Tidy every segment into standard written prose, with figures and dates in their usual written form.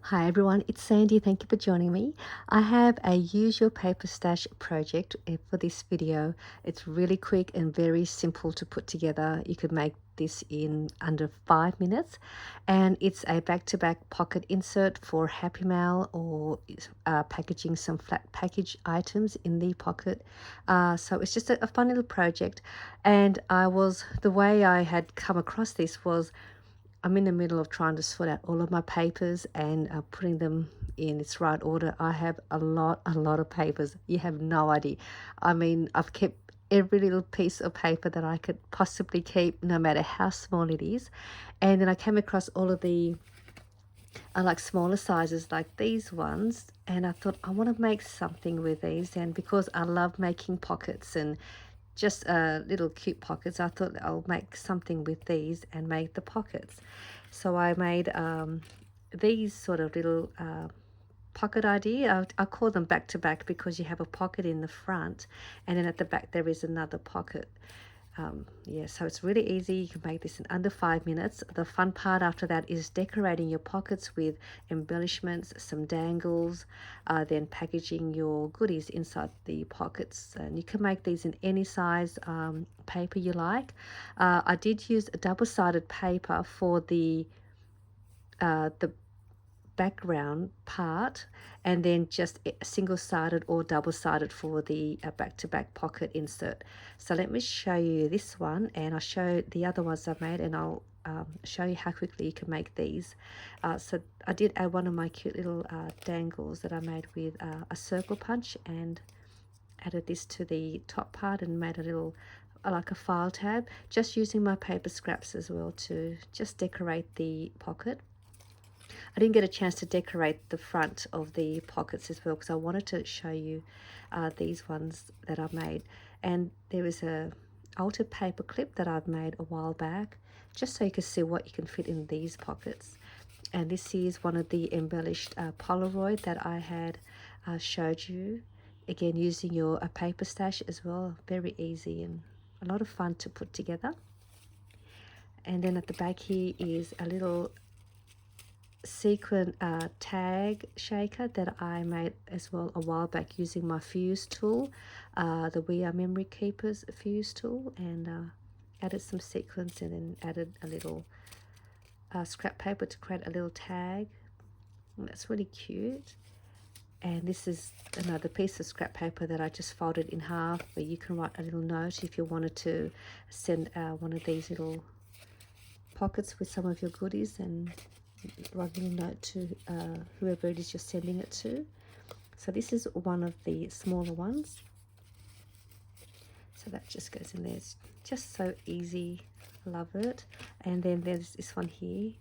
Hi everyone, it's Sandy. Thank you for joining me. I have a use your paper stash project for this video. It's really quick and very simple to put together. You could make this in under 5 minutes, and it's a back-to-back pocket insert for Happy Mail or packaging some flat package items in the pocket. So it's just a fun little project, and the way I had come across this was I'm in the middle of trying to sort out all of my papers and putting them in its right order. I have a lot of papers. You have no idea. I mean, I've kept every little piece of paper that I could possibly keep, no matter how small it is. And then I came across all of the like smaller sizes like these ones, and I thought I want to make something with these. And because I love making pockets and just little cute pockets, I thought I'll make something with these and make the pockets. So I made these sort of little pocket idea. I call them back to back because you have a pocket in the front and then at the back there is another pocket. Yeah, so it's really easy. You can make this in under 5 minutes. The fun part after that is decorating your pockets with embellishments, some dangles, then packaging your goodies inside the pockets. And you can make these in any size paper you like. I did use a double-sided paper for the background part, and then just single-sided or double-sided for the back-to-back pocket insert. So let me show you this one, and I'll show the other ones I've made, and I'll show you how quickly you can make these. So I did add one of my cute little dangles that I made with a circle punch, and added this to the top part and made a little like a file tab, just using my paper scraps as well to just decorate the pocket. I didn't get a chance to decorate the front of the pockets as well because I wanted to show you these ones that I made. And there is a altered paper clip that I've made a while back, just so you can see what you can fit in these pockets. And this is one of the embellished Polaroid that I had showed you. Again, using your paper stash as well. Very easy and a lot of fun to put together. And then at the back here is a little sequin tag shaker that I made as well a while back using my fuse tool, the We Are Memory Keepers fuse tool, and added some sequins and then added a little scrap paper to create a little tag. And that's really cute. And this is another piece of scrap paper that I just folded in half, where you can write a little note if you wanted to send one of these little pockets with some of your goodies, and write a little note to whoever it is you're sending it to. So this is one of the smaller ones. So that just goes in there. It's just so easy. Love it. And then there's this one here.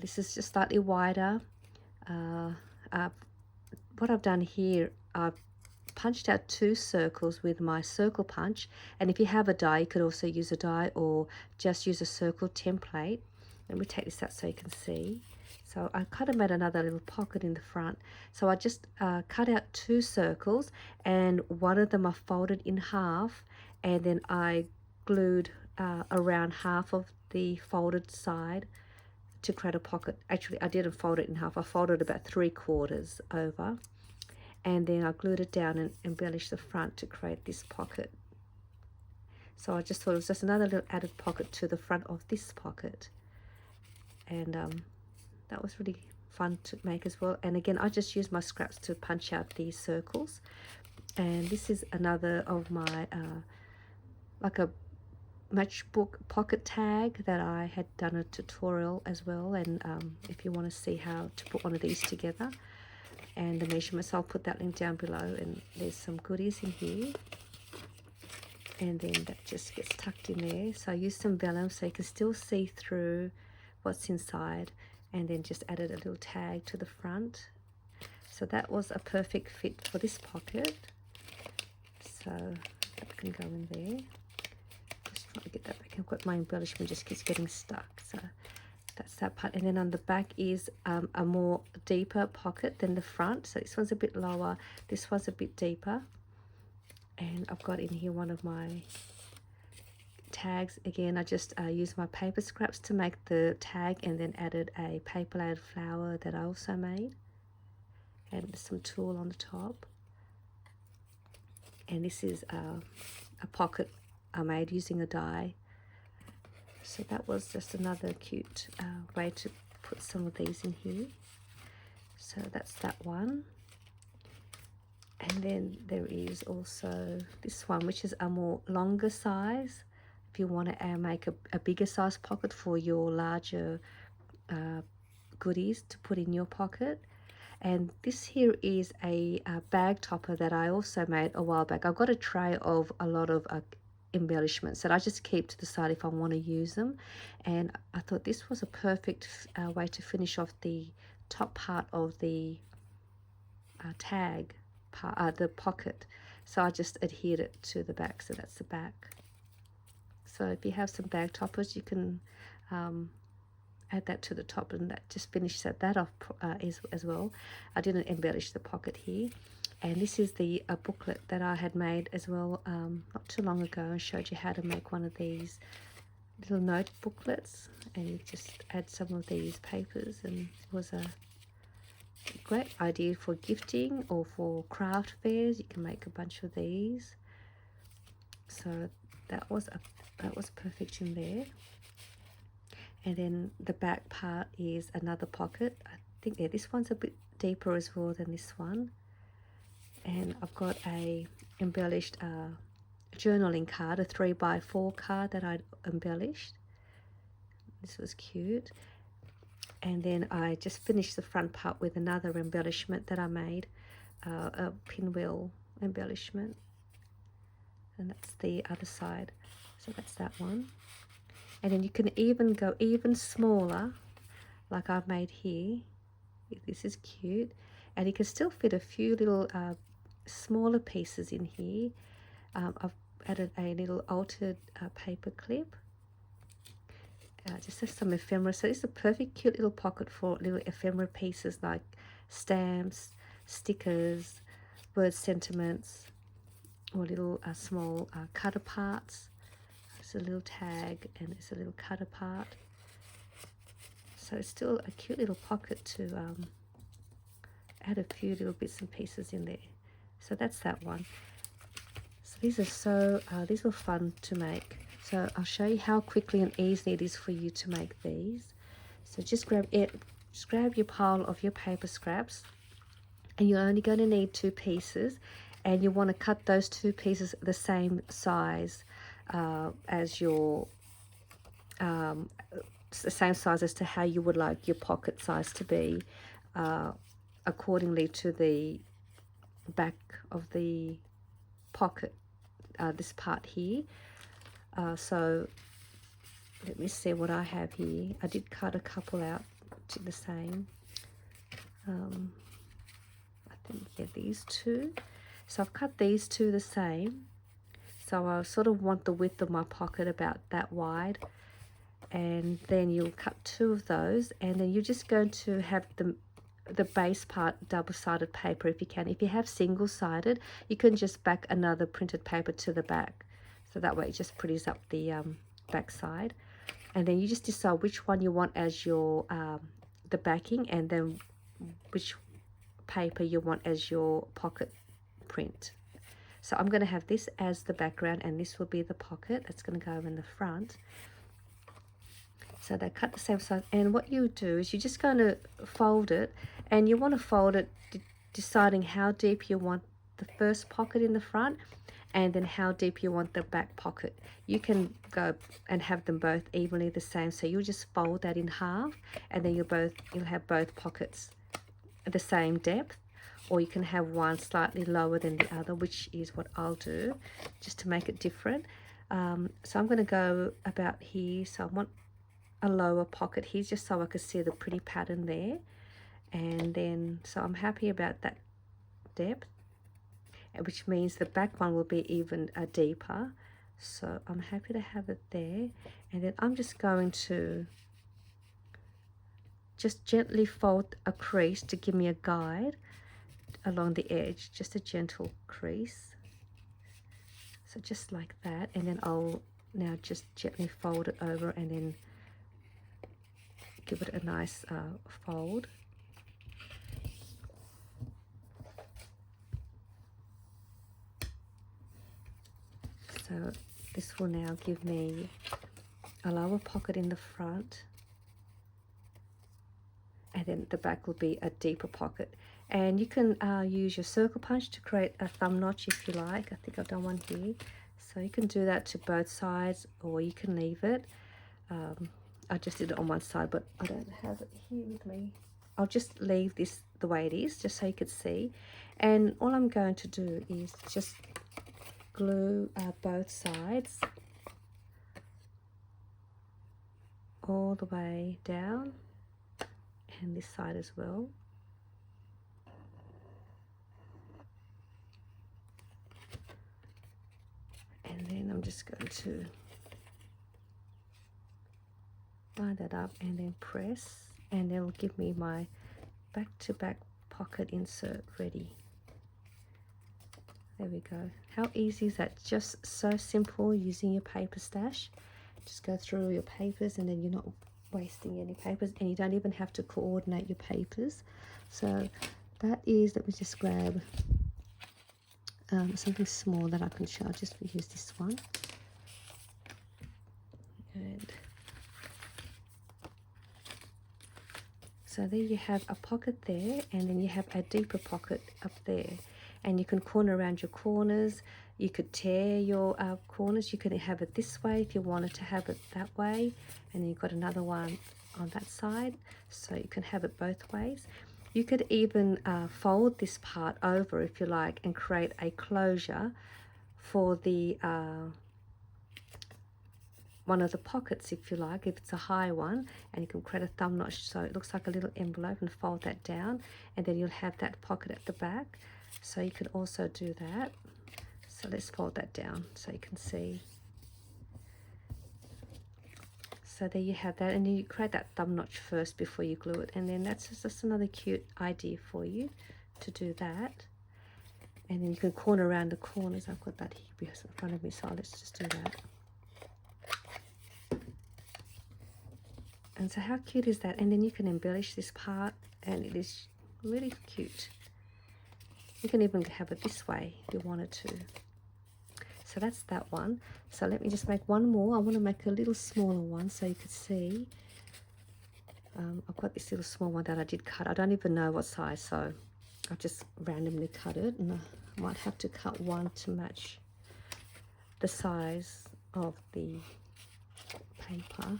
This is just slightly wider. What I've done here, I've punched out 2 circles with my circle punch, and if you have a die you could also use a die or just use a circle template. Let me take this out so you can see. So I kind of made another little pocket in the front. So I just cut out 2 circles, and one of them I folded in half, and then I glued around half of the folded side to create a pocket. Actually, I didn't fold it in half. I folded about 3/4 over, and then I glued it down and embellished the front to create this pocket. So I just thought it was just another little added pocket to the front of this pocket. And that was really fun to make as well. And again, I just used my scraps to punch out these circles. And this is another of my like a matchbook pocket tag that I had done a tutorial as well. And if you want to see how to put one of these together and the measurements, I'll put that link down below. And there's some goodies in here, and then that just gets tucked in there. So I used some vellum so you can still see through what's inside, and then just added a little tag to the front. So that was a perfect fit for this pocket. So that can go in there. Just trying to get that back. I've got my embellishment just keeps getting stuck. So that's that part. And then on the back is a more deeper pocket than the front. So this one's a bit lower, this one's a bit deeper. And I've got in here one of my tags, again, I just used my paper scraps to make the tag, and then added a paper layered flower that I also made, and some tulle on the top. And this is a pocket I made using a die. So that was just another cute way to put some of these in here. So that's that one. And then there is also this one, which is a more longer size. If you want to make a bigger size pocket for your larger goodies to put in your pocket. And this here is a bag topper that I also made a while back. I've got a tray of a lot of embellishments that I just keep to the side if I want to use them. And I thought this was a perfect way to finish off the top part of the tag part, the pocket. So I just adhered it to the back. So that's the back. So if you have some bag toppers, you can add that to the top, and that just finishes that off as well. I didn't embellish the pocket here. And this is the booklet that I had made as well not too long ago, and showed you how to make one of these little note booklets, and you just add some of these papers, and it was a great idea for gifting or for craft fairs. You can make a bunch of these. So that was perfect in there. And then the back part is another pocket. I think, yeah, this one's a bit deeper as well than this one. And I've got a embellished journaling card, a 3x4 card that I embellished. This was cute. And then I just finished the front part with another embellishment that I made, a pinwheel embellishment. And that's the other side. So that's that one. And then you can even go even smaller, like I've made here. This is cute. And you can still fit a few little smaller pieces in here. I've added a little altered paper clip. Just have some ephemera. So it's a perfect cute little pocket for little ephemera pieces like stamps, stickers, word sentiments, or little small cutter parts. A little tag, and it's a little cutter part. So it's still a cute little pocket to add a few little bits and pieces in there. So that's that one. So these were fun to make. So I'll show you how quickly and easily it is for you to make these. So just grab your pile of your paper scraps, and you're only going to need 2 pieces, and you want to cut those 2 pieces the same size as your the same size as to how you would like your pocket size to be, accordingly to the back of the pocket, this part here. So let me see what I have here. I did cut a couple out to the same. I think, yeah, these 2. So I've cut these 2 the same. So I sort of want the width of my pocket about that wide, and then you'll cut 2 of those, and then you're just going to have the base part double-sided paper if you can. If you have single-sided, you can just back another printed paper to the back, so that way it just pretties up the back side. And then you just decide which one you want as your the backing, and then which paper you want as your pocket print. So I'm going to have this as the background, and this will be the pocket that's going to go in the front. So they cut the same size, and what you do is you're just going to fold it, and you want to fold it deciding how deep you want the first pocket in the front, and then how deep you want the back pocket. You can go and have them both evenly the same, so you'll just fold that in half, and then you'll have both pockets the same depth. Or you can have one slightly lower than the other, which is what I'll do, just to make it different. So I'm going to go about here. So I want a lower pocket here, just so I can see the pretty pattern there. And then, so I'm happy about that depth, which means the back one will be even deeper. So I'm happy to have it there. And then I'm just going to just gently fold a crease to give me a guide along the edge, just a gentle crease. So just like that, and then I'll Now just gently fold it over and then give it a nice fold. So this will now give me a lower pocket in the front, and then the back will be a deeper pocket. And you can use your circle punch to create a thumb notch if you like. I think I've done one here. So you can do that to both sides, or you can leave it. I just did it on one side, but I don't have it here with me. I'll just leave this the way it is, just so you could see. And all I'm going to do is just glue both sides all the way down, and this side as well. And then I'm just going to line that up and then press, and it'll give me my back-to-back pocket insert ready. There we go. How easy is that? Just so simple using your paper stash. Just go through your papers and then you're not wasting any papers, and you don't even have to coordinate your papers. So that is, let me just grab something small that I can show. I'll just use this one. And so there you have a pocket there, and then you have a deeper pocket up there. And you can corner around your corners. You could tear your corners. You could have it this way if you wanted to have it that way. And then you've got another one on that side. So you can have it both ways. You could even fold this part over if you like and create a closure for the one of the pockets if you like, if it's a high one, and you can create a thumb notch so it looks like a little envelope, and fold that down, and then you'll have that pocket at the back. So you could also do that. So let's fold that down so you can see. So there you have that, and then you create that thumb notch first before you glue it, and then that's just another cute idea for you to do that. And then you can corner around the corners. I've got that here in front of me, so let's just do that. And so how cute is that? And then you can embellish this part, and it is really cute. You can even have it this way if you wanted to. So that's that one. So let me just make one more. I want to make a little smaller one so you could see. I've got this little small one that I did cut. I don't even know what size, so I'll just randomly cut it, and I might have to cut one to match the size of the paper.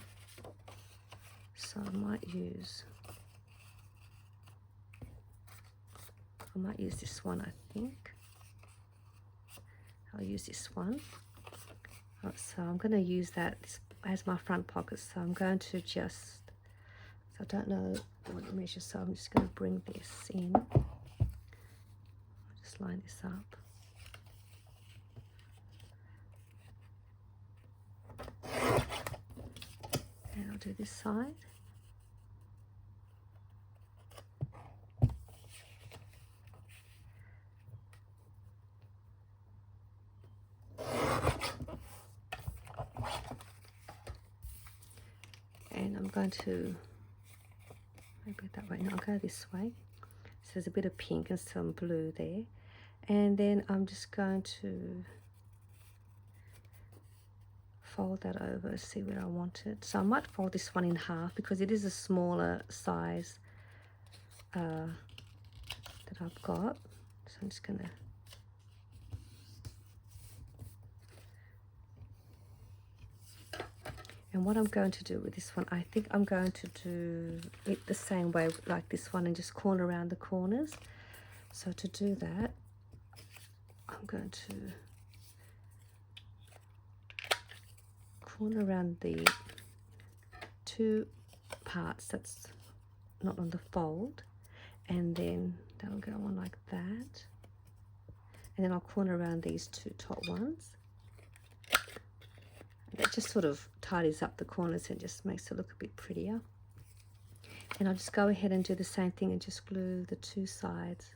So I might use this one, I think. I'll use this one. Right, so I'm going to use that as my front pocket. So I'm going to just, so I don't know what to measure, so I'm just going to bring this in. I'll just line this up. And I'll do this side. And I'm going to maybe that way. No, I'll go this way. So there's a bit of pink and some blue there. And then I'm just going to fold that over, see where I want it. So I might fold this one in half because it is a smaller size that I've got. So I'm just going to and what I'm going to do with this one, I think I'm going to do it the same way like this one and just corner around the corners. So to do that, I'm going to corner around the two parts that's not on the fold, and then that'll go on like that. And then I'll corner around these two top ones. That just sort of tidies up the corners and just makes it look a bit prettier. And I'll just go ahead and do the same thing and just glue the two sides.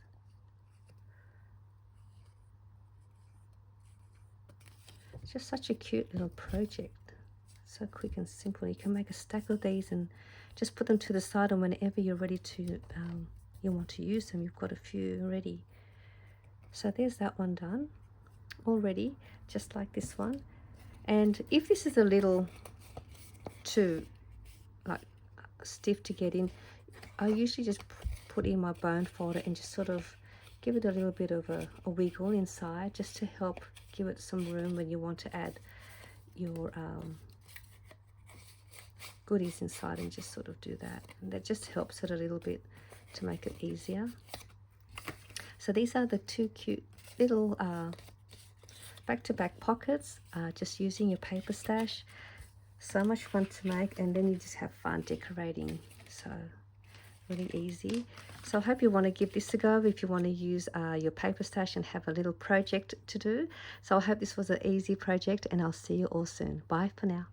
Just such a cute little project. So quick and simple. You can make a stack of these and just put them to the side, and whenever you're ready to, you want to use them, you've got a few ready. So there's that one done already, just like this one. And if this is a little too like stiff to get in, I usually just put in my bone folder and just sort of give it a little bit of a wiggle inside, just to help give it some room when you want to add your goodies inside, and just sort of do that. And that just helps it a little bit to make it easier. So these are the two cute little back-to-back pockets, just using your paper stash. So much fun to make, and then you just have fun decorating. So really easy. So I hope you want to give this a go if you want to use your paper stash and have a little project to do. So I hope this was an easy project, and I'll see you all soon. Bye for now.